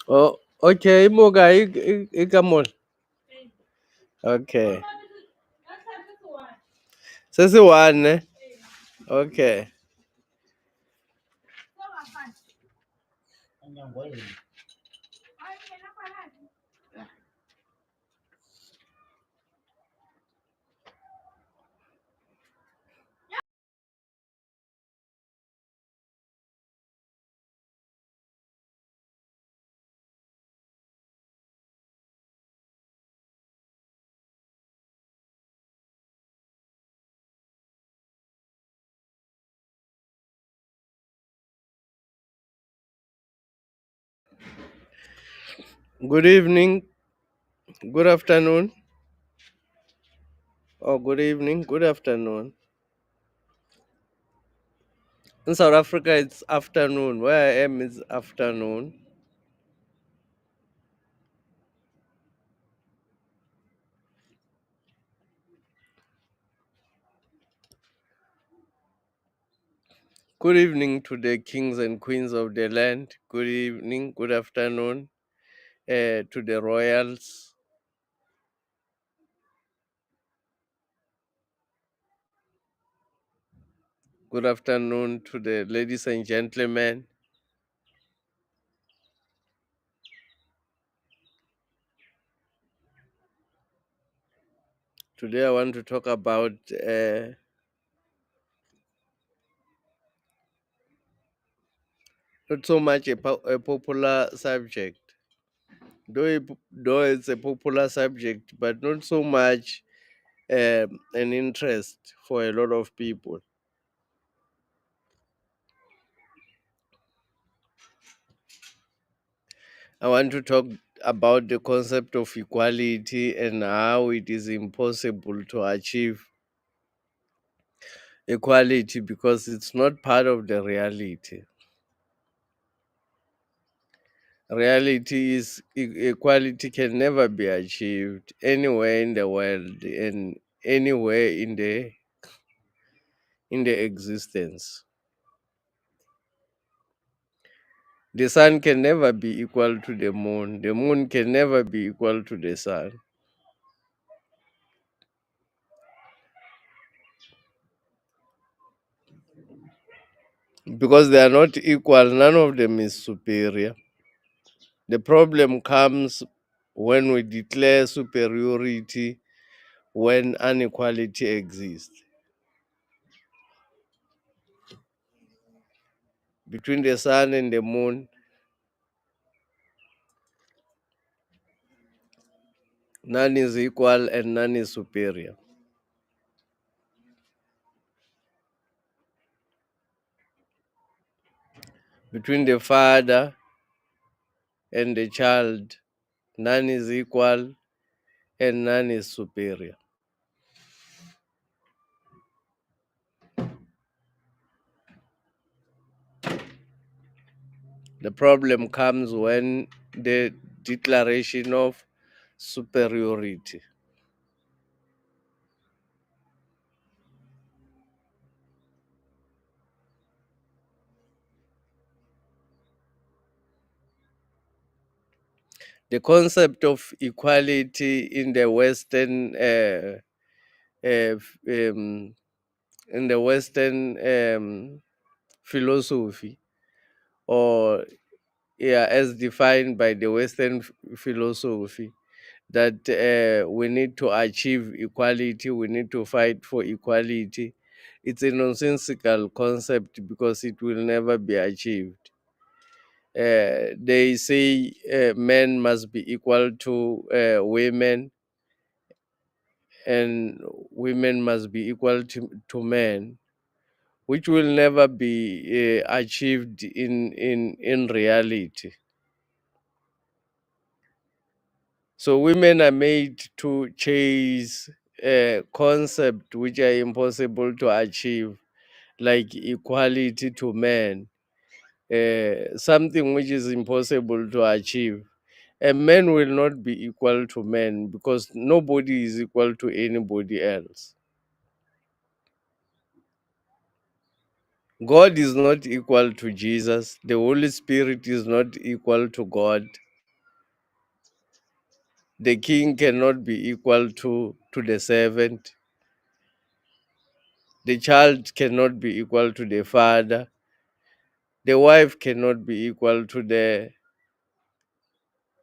Oh, okay, Moga, ikamol. Okay. Sesi-one, ne? Okay. Good evening, good afternoon. Oh, good evening, good afternoon. In South Africa, it's afternoon. Where I am is afternoon. Good evening to the kings and queens of the land. Good evening, good afternoon to the royals. Good afternoon to the ladies and gentlemen. Today I want to talk about not so much a popular subject, though it's a popular subject, but not so much an interest for a lot of people. I want to talk about the concept of equality and how it is impossible to achieve equality because it's not part of the reality. Reality is equality can never be achieved anywhere in the world and anywhere in the existence. The sun can never be equal to the moon. The moon can never be equal to the sun because they are not equal. None of them is superior. The problem comes when we declare superiority when inequality exists. Between the sun and the moon, none is equal and none is superior. Between the father and the child, none is equal and none is superior. The problem comes when the declaration of superiority. The concept of equality in the Western philosophy, or as defined by the Western philosophy, that we need to achieve equality, we need to fight for equality. It's a nonsensical concept because it will never be achieved. They say men must be equal to women and women must be equal to men, which will never be achieved in reality. So women are made to chase a concept which are impossible to achieve, like equality to men, something which is impossible to achieve. And men will not be equal to men because nobody is equal to anybody else. God is not equal to Jesus. The Holy Spirit is not equal to God. The king cannot be equal to the servant. The child cannot be equal to the father. The wife cannot be equal to the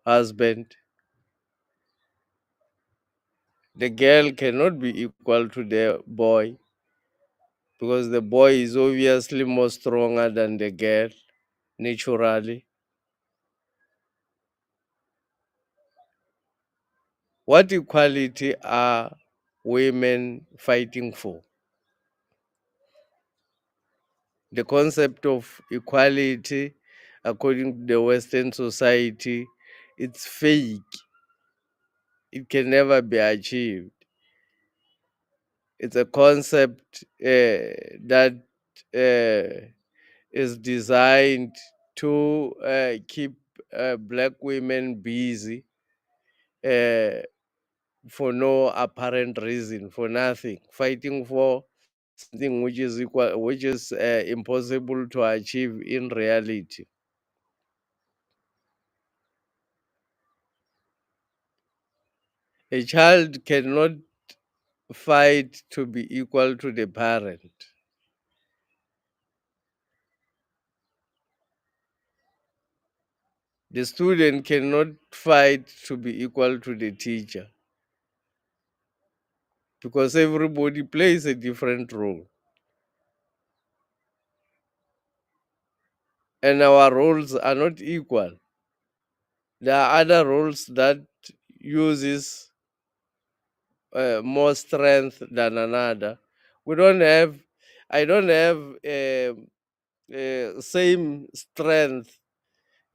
husband. The girl cannot be equal to the boy because the boy is obviously more stronger than the girl naturally. What equality are women fighting for? The concept of equality, according to the Western society, it's fake. It can never be achieved. It's a concept that uh, is designed to keep black women busy uh, for no apparent reason, for nothing, fighting for something which is equal, which is impossible to achieve in reality. A child cannot fight to be equal to the parent. The student cannot fight to be equal to the teacher because everybody plays a different role. And our roles are not equal. There are other roles that uses more strength than another. We don't have, I don't have same strength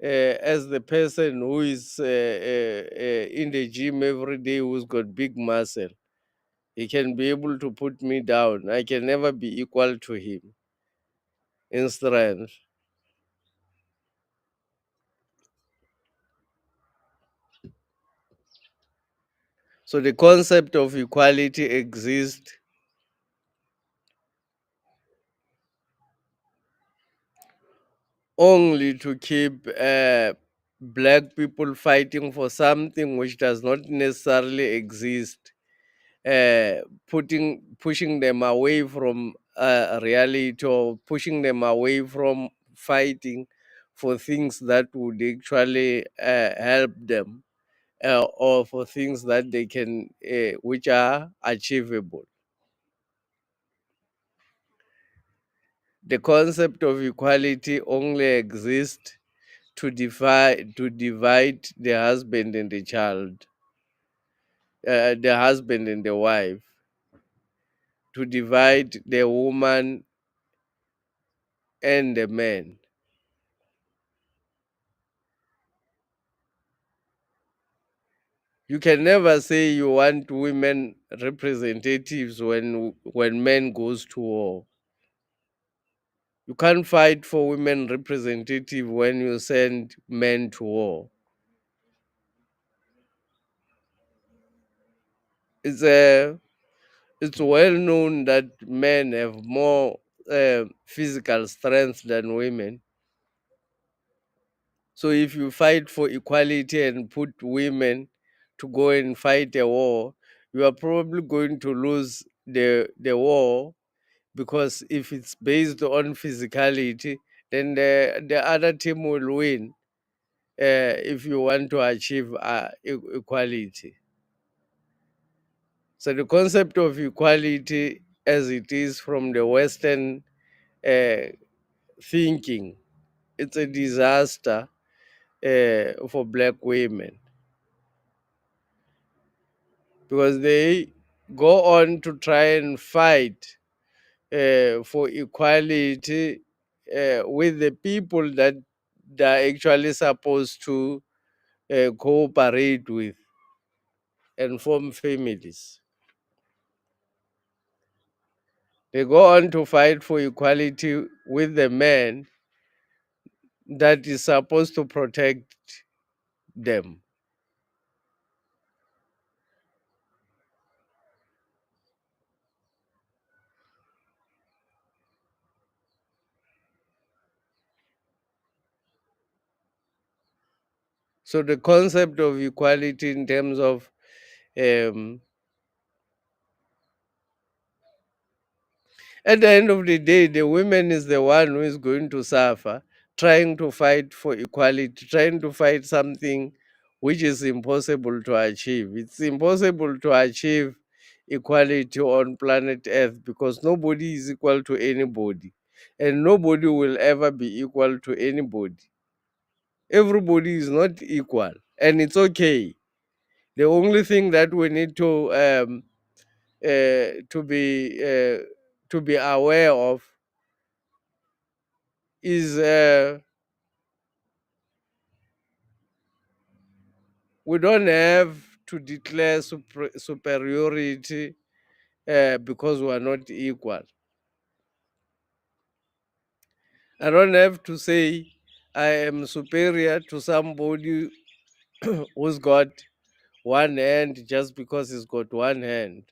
as the person who is in the gym every day who's got big muscle. He can be able to put me down. I can never be equal to him in strength. So the concept of equality exists only to keep black people fighting for something which does not necessarily exist, pushing them away from reality, or pushing them away from fighting for things that would actually help them, or for things that they can which are achievable. The concept of equality only exists to divide the husband and the child, the husband and the wife, to divide the woman and the man. You can never say you want women representatives when men goes to war. You can't fight for women representative when you send men to war. It's it's well known that men have more physical strength than women. So if you fight for equality and put women to go and fight a war, you are probably going to lose the war, because if it's based on physicality, then the other team will win if you want to achieve equality. So the concept of equality as it is from the Western uh, thinking, it's a disaster for black women, because they go on to try and fight for equality with the people that they're actually supposed to cooperate with and form families. They go on to fight for equality with the man that is supposed to protect them. So the concept of equality in terms of um, at the end of the day, the woman is the one who is going to suffer, trying to fight for equality, trying to fight something which is impossible to achieve. It's impossible to achieve equality on planet Earth because nobody is equal to anybody, and nobody will ever be equal to anybody. Everybody is not equal, and it's okay. The only thing that we need uh, to be uh, to be aware of is we don't have to declare superiority because we are not equal. I don't have to say I am superior to somebody who's got one hand just because he's got one hand.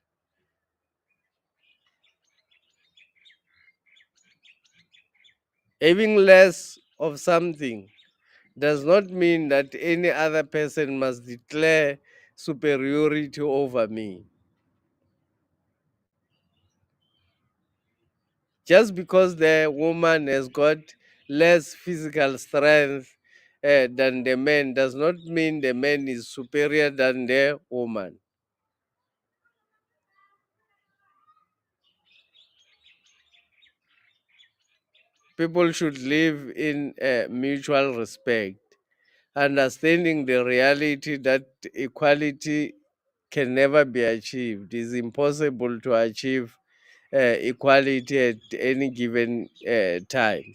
Having less of something does not mean that any other person must declare superiority over me. Just because the woman has got less physical strength than the man does not mean the man is superior than the woman. People should live in mutual respect, understanding the reality that equality can never be achieved. It's impossible to achieve equality at any given time.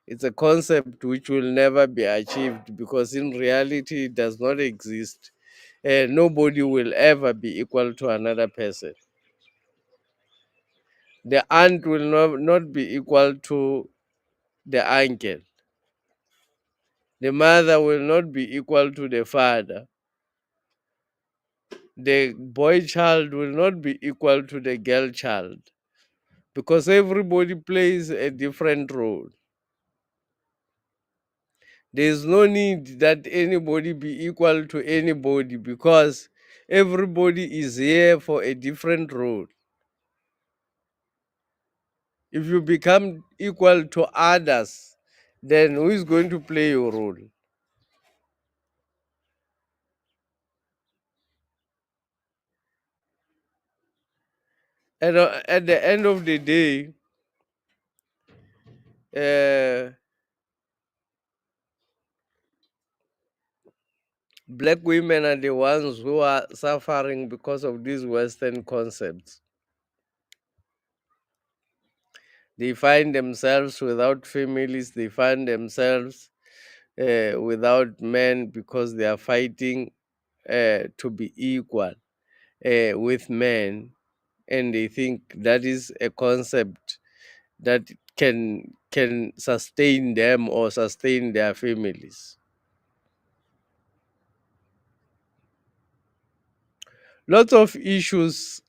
It's a concept which will never be achieved because in reality it does not exist. Nobody will ever be equal to another person. The aunt will not be equal to the uncle. The mother will not be equal to the father. The boy child will not be equal to the girl child because everybody plays a different role. There is no need that anybody be equal to anybody because everybody is here for a different role. If you become equal to others, then who is going to play your role? And at the end of the day, uh, black women are the ones who are suffering because of these Western concepts. They find themselves without families, they find themselves without men because they are fighting to be equal with men, and they think that is a concept that can sustain them or sustain their families. Lots of issues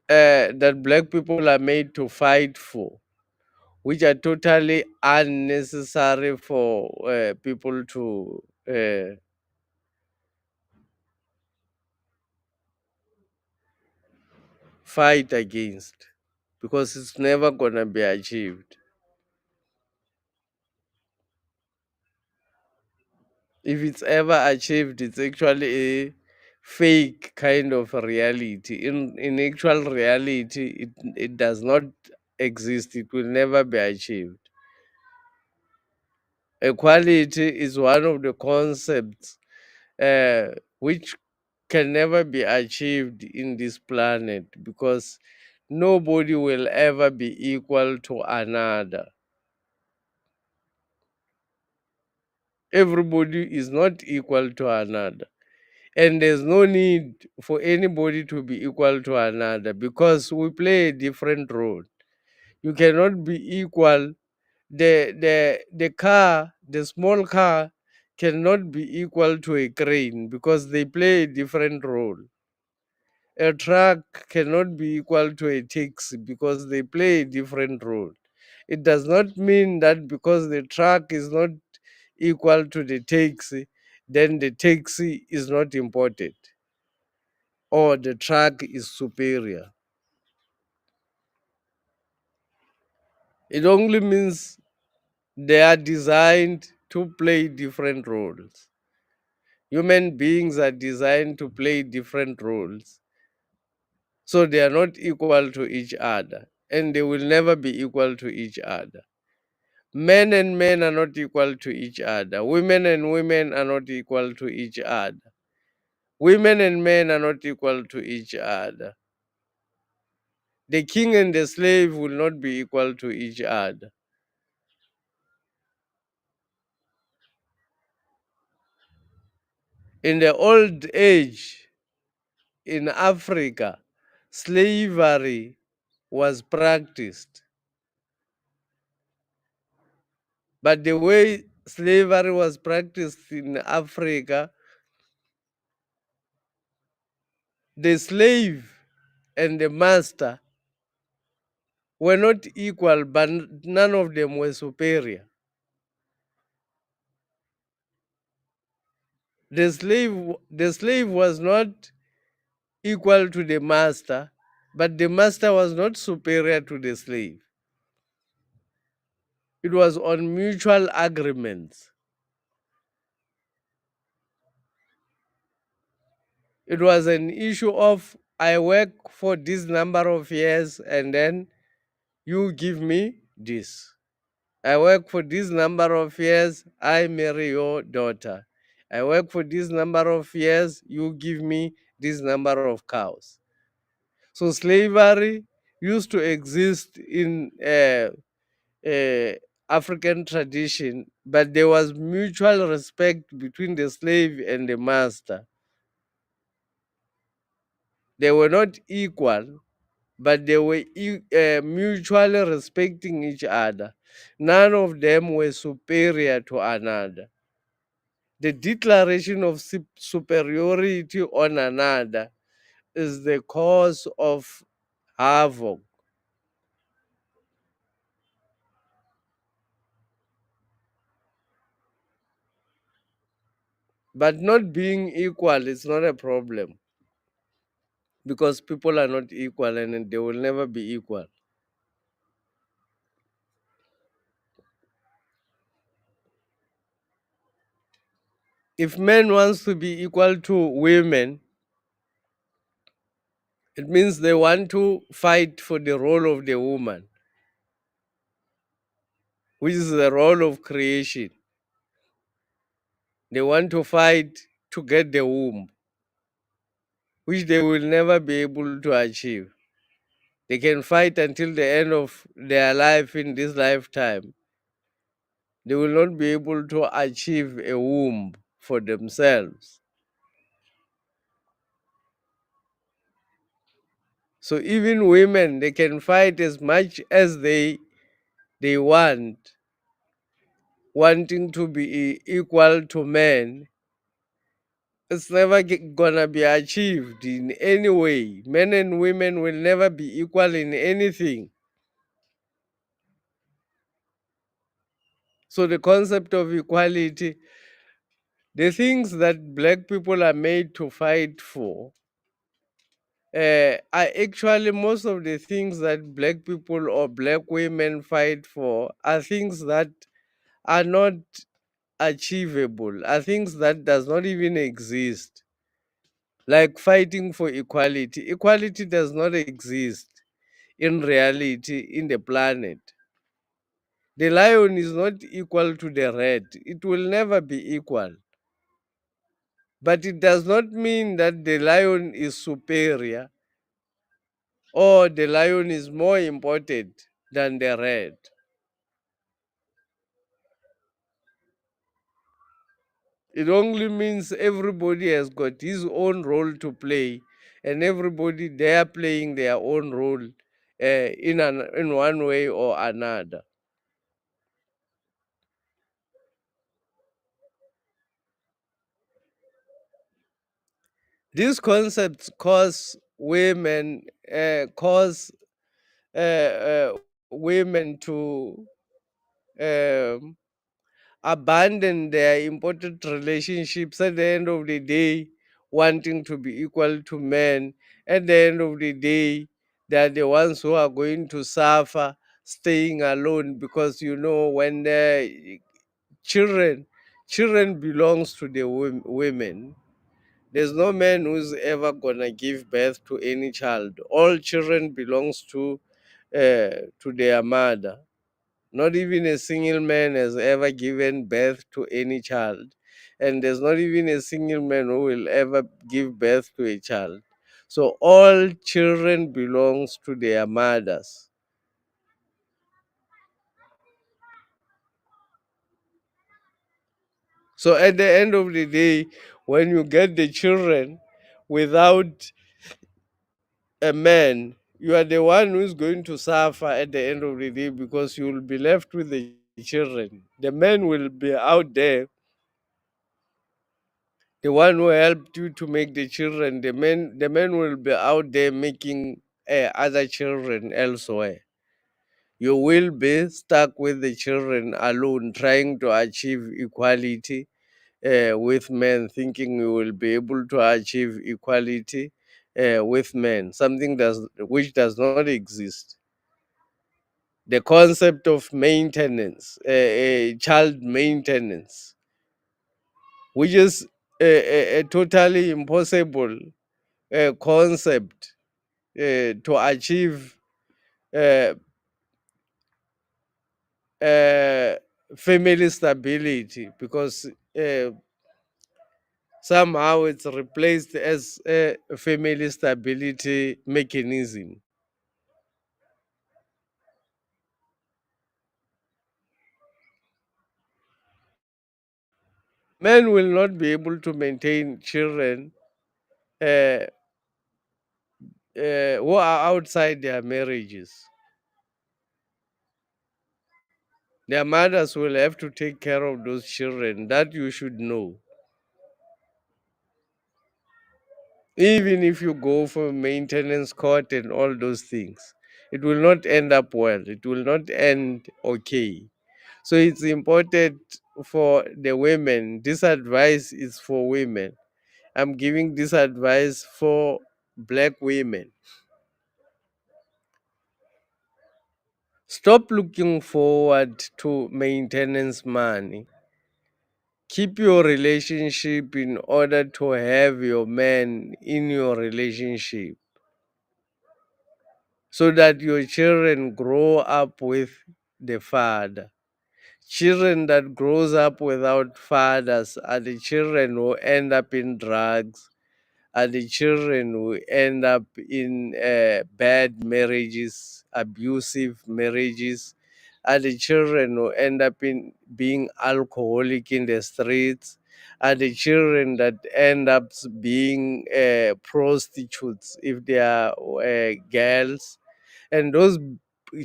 that black people are made to fight for, which are totally unnecessary for people to fight against because it's never going to be achieved. If it's ever achieved, it's actually a fake kind of reality. In actual reality, it does not exist. It will never be achieved. Equality is one of the concepts which can never be achieved in this planet because nobody will ever be equal to another. Everybody is not equal to another. And there's no need for anybody to be equal to another because we play a different role. You cannot be equal. The car, the small car, cannot be equal to a crane because they play a different role. A truck cannot be equal to a taxi because they play a different role. It does not mean that because the truck is not equal to the taxi, then the taxi is not imported or the truck is superior. It only means they are designed to play different roles. Human beings are designed to play different roles. So they are not equal to each other, and they will never be equal to each other. Men and men are not equal to each other. Women and women are not equal to each other. Women and men are not equal to each other. The king and the slave will not be equal to each other. In the old age in Africa, slavery was practiced. But the way slavery was practiced in Africa, the slave and the master were not equal, but none of them were superior. The slave was not equal to the master, but the master was not superior to the slave. It was on mutual agreements. It was an issue of I work for this number of years and then you give me this. I work for this number of years, I marry your daughter. I work for this number of years, you give me this number of cows. So slavery used to exist in African tradition, but there was mutual respect between the slave and the master. They were not equal, but they were mutually respecting each other. None of them were superior to another. The declaration of superiority on another is the cause of havoc. But not being equal is not a problem because people are not equal and they will never be equal. If men wants to be equal to women, it means they want to fight for the role of the woman, which is the role of creation. They want to fight to get the womb, which they will never be able to achieve. They can fight until the end of their life in this lifetime. They will not be able to achieve a womb for themselves. So even women, they can fight as much as they want, wanting to be equal to men. It's never gonna be achieved in any way. Men and women will never be equal in anything. So the concept of equality, the things that black people are made to fight for, are actually most of the things that black people or black women fight for are things that are not achievable, are things that does not even exist. Like fighting for equality. Equality does not exist in reality in the planet. The lion is not equal to the rat. It will never be equal. But it does not mean that the lion is superior or the lion is more important than the rat. It only means everybody has got his own role to play, and everybody they are playing their own role in one way or another. These concepts cause uh, women to um, abandon their important relationships at the end of the day, wanting to be equal to men. At the end of the day, they are the ones who are going to suffer staying alone, because when the children children belongs to the women. There's no man who's ever gonna give birth to any child. All children belongs to their mother. Not even a single man has ever given birth to any child. And there's not even a single man who will ever give birth to a child. So all children belongs to their mothers. So at the end of the day, when you get the children without a man, you are the one who's going to suffer at the end of the day, because you will be left with the children. The men will be out there, the one who helped you to make the children. The men will be out there making other children elsewhere. You will be stuck with the children alone, trying to achieve equality with men, thinking you will be able to achieve equality with men, something which does not exist. The concept of maintenance, child maintenance, which is a totally impossible concept to achieve uh, uh, family stability, because somehow it's replaced as a family stability mechanism. Men will not be able to maintain children uh, who are outside their marriages. Their mothers will have to take care of those children. That you should know. Even if you go for maintenance court and all those things, it will not end up well. It will not end okay. So it's important for the women. This advice is for women. I'm giving this advice for black women. Stop looking forward to maintenance money. Keep your relationship in order to have your man in your relationship, so that your children grow up with the father. Children that grows up without fathers are the children who end up in drugs, are the children who end up in bad marriages, abusive marriages, are the children who end up in being alcoholic in the streets, are the children that end up being prostitutes if they are girls. And those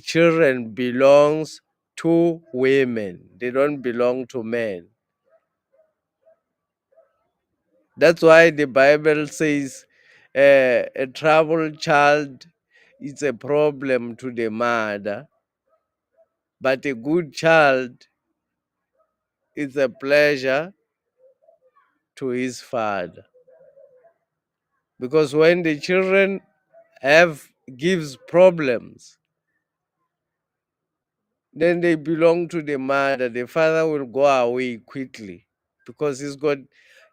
children belongs to women. They don't belong to men. That's why the Bible says a troubled child is a problem to the mother, but a good child is a pleasure to his father. Because when the children have gives problems, then they belong to the mother. The father will go away quickly, because he's got.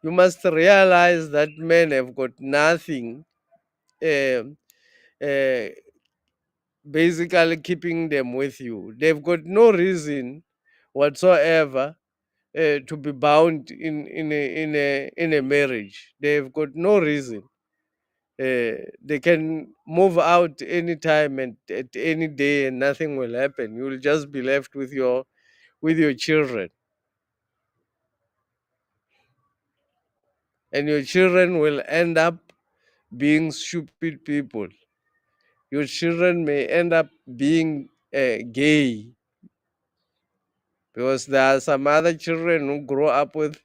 You must realize that men have got nothing. Uh, uh, Basically keeping them with you. They've got no reason whatsoever to be bound in a marriage. They've got no reason. They can move out anytime and at any day, and nothing will happen. You'll just be left with your children, and your children will end up being stupid people. Your children may end up being gay, because there are some other children who grow up with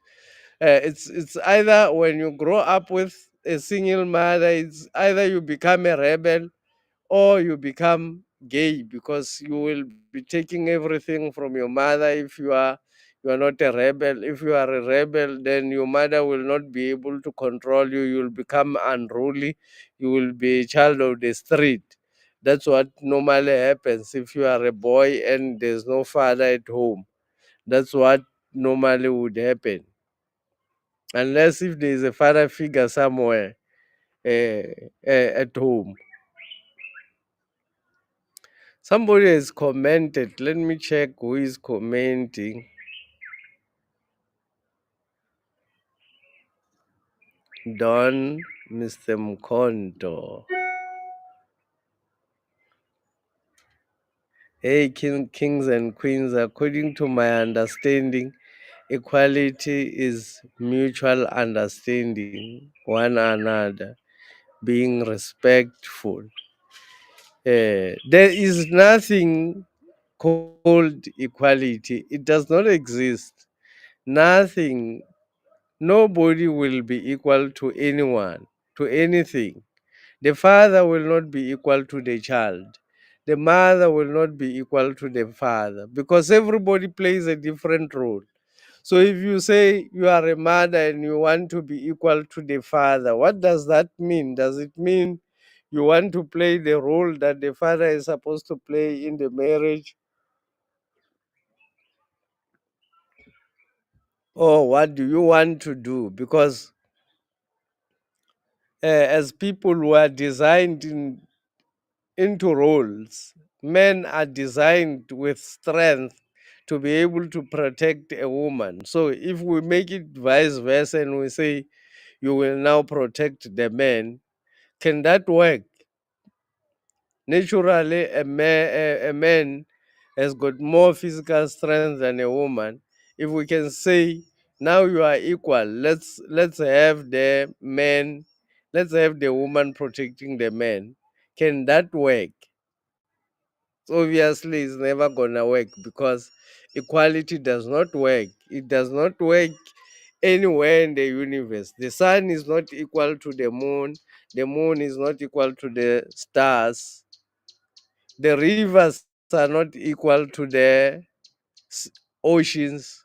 it's either when you grow up with a single mother, it's either you become a rebel or you become gay, because you will be taking everything from your mother. If you are You are not a rebel. If you are a rebel, then your mother will not be able to control you. You will become unruly. You will be a child of the street. That's what normally happens if you are a boy and there's no father at home. That's what normally would happen. Unless if there is a father figure somewhere at home. Somebody has commented. Let me check who is commenting. Don Mr. Mkondo. Hey, kings and queens, according to my understanding, equality is mutual understanding one another, being respectful. There is nothing called equality, it does not exist. Nothing, nobody will be equal to anyone, to anything. The father will not be equal to the child. The mother will not be equal to the father because everybody plays a different role. So if you say you are a mother and you want to be equal to the father, what does that mean? Does it mean you want to play the role that the father is supposed to play in the marriage? Or what do you want to do? Because as people who are designed into roles. Men are designed with strength to be able to protect a woman. So if we make it vice versa and we say you will now protect the men, can that work? Naturally, a man has got more physical strength than a woman. If we can say now you are equal, let's have the men, let's have the woman protecting the men. Can that work? Obviously it's never gonna work because equality does not work. It does not work anywhere in the universe. The sun is not equal to the moon is not equal to the stars, the rivers are not equal to the s- oceans,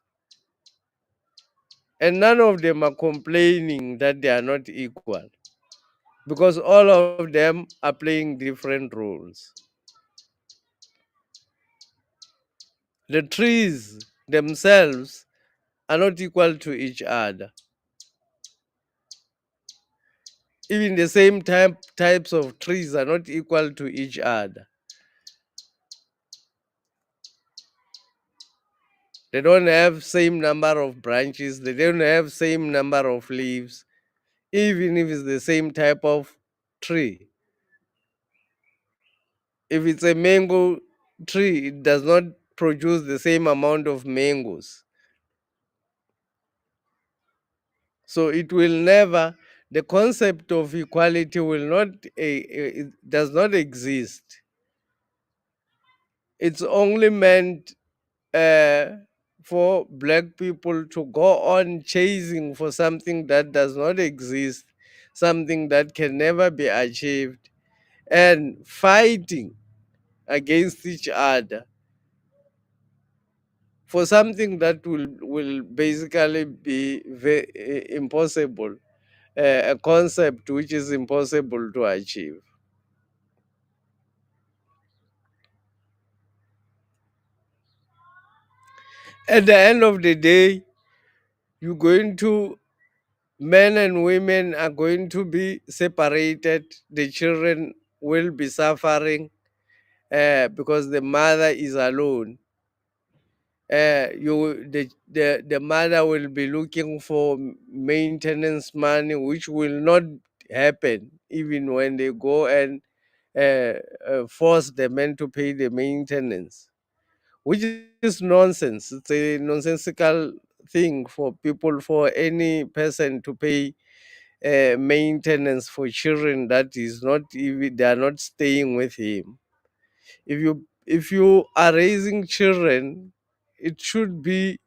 and none of them are complaining that they are not equal because all of them are playing different roles. The trees themselves are not equal to each other. Even the same types of trees are not equal to each other. They don't have same number of branches, they don't have same number of leaves, even if it's the same type of tree. If it's a mango tree, it does not produce the same amount of mangoes. So it will never, the concept of equality will not, it does not exist. It's only meant uh, for black people to go on chasing for something that does not exist, something that can never be achieved, and fighting against each other for something that will basically be impossible, a concept which is impossible to achieve. At the end of the day, you're going to men and women are going to be separated. The children will be suffering because the mother is alone. The mother will be looking for maintenance money, which will not happen even when they go and force the men to pay the maintenance, which is nonsense. It's a nonsensical thing for people, for any person to pay maintenance for children that is not even, they are not staying with him. If you are raising children, it should be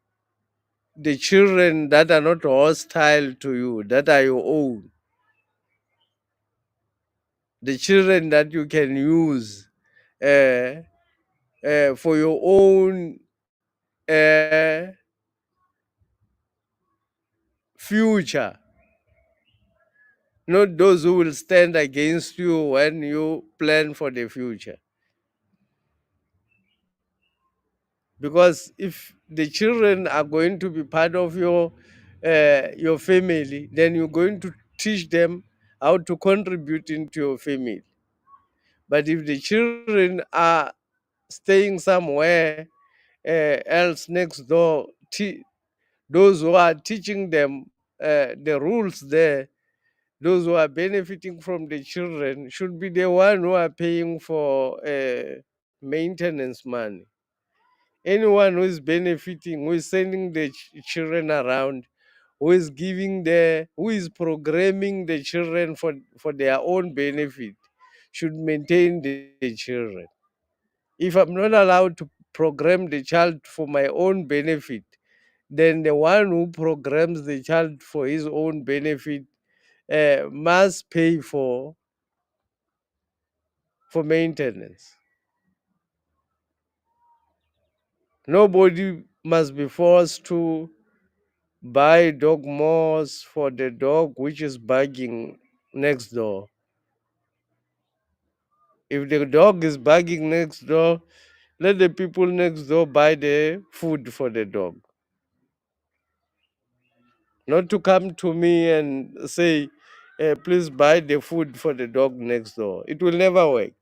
the children that are not hostile to you, that are your own, the children that you can use uh, for your own uh, future, not those who will stand against you when you plan for the future. Because if the children are going to be part of your family, then you're going to teach them how to contribute into your family. But if the children are staying somewhere else next door, those who are teaching them the rules there, those who are benefiting from the children should be the one who are paying for maintenance money. Anyone who is benefiting, who is sending the children around, who is programming the children for their own benefit, should maintain the children. If I'm not allowed to program the child for my own benefit, then the one who programs the child for his own benefit must pay for maintenance. Nobody must be forced to buy dog moss for the dog which is barking next door. If the dog is barking next door, let the people next door buy the food for the dog. Not to come to me and say, please buy the food for the dog next door. It will never work.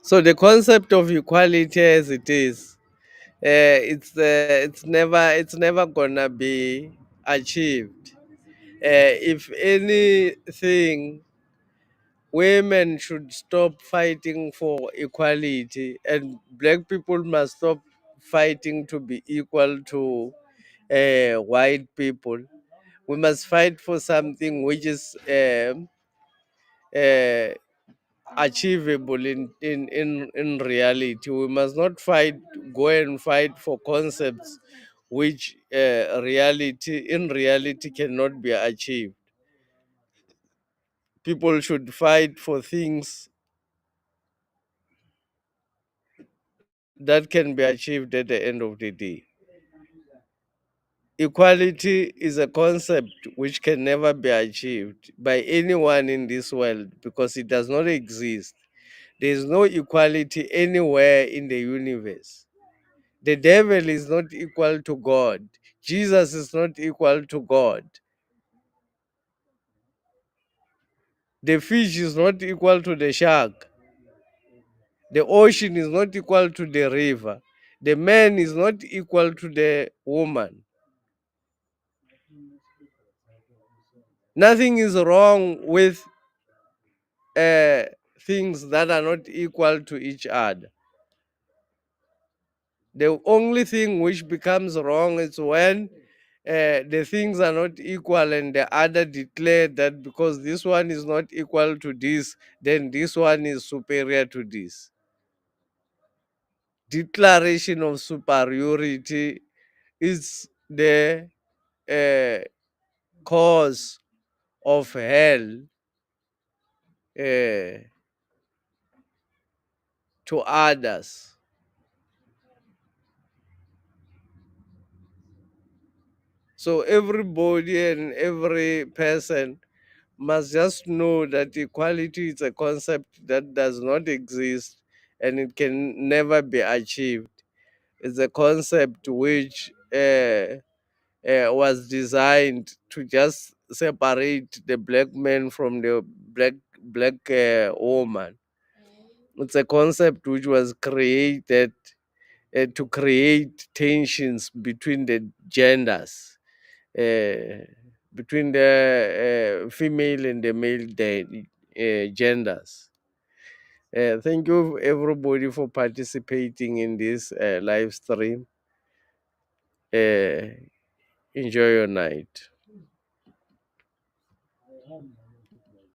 So the concept of equality as it is, it's never gonna be achieved. If anything, women should stop fighting for equality, and black people must stop fighting to be equal to white people. We must fight for something which is uh, achievable in reality. We must not go and fight for concepts which in reality cannot be achieved. People should fight for things that can be achieved at the end of the day. Equality is a concept which can never be achieved by anyone in this world because it does not exist. There is no equality anywhere in the universe. The devil is not equal to God. Jesus is not equal to God. The fish is not equal to the shark. The ocean is not equal to the river. The man is not equal to the woman. Nothing is wrong with uh, things that are not equal to each other. The only thing which becomes wrong is when the things are not equal and the other declare that because this one is not equal to this, then this one is superior to this. Declaration of superiority is the uh, cause of hell uh, to others. So everybody and every person must just know that equality is a concept that does not exist and it can never be achieved. It's a concept which was designed to just separate the black man from the black woman. It's a concept which was created to create tensions between the genders, uh, between the female and the male genders. Thank you everybody for participating in this live stream. Uh, Enjoy your night.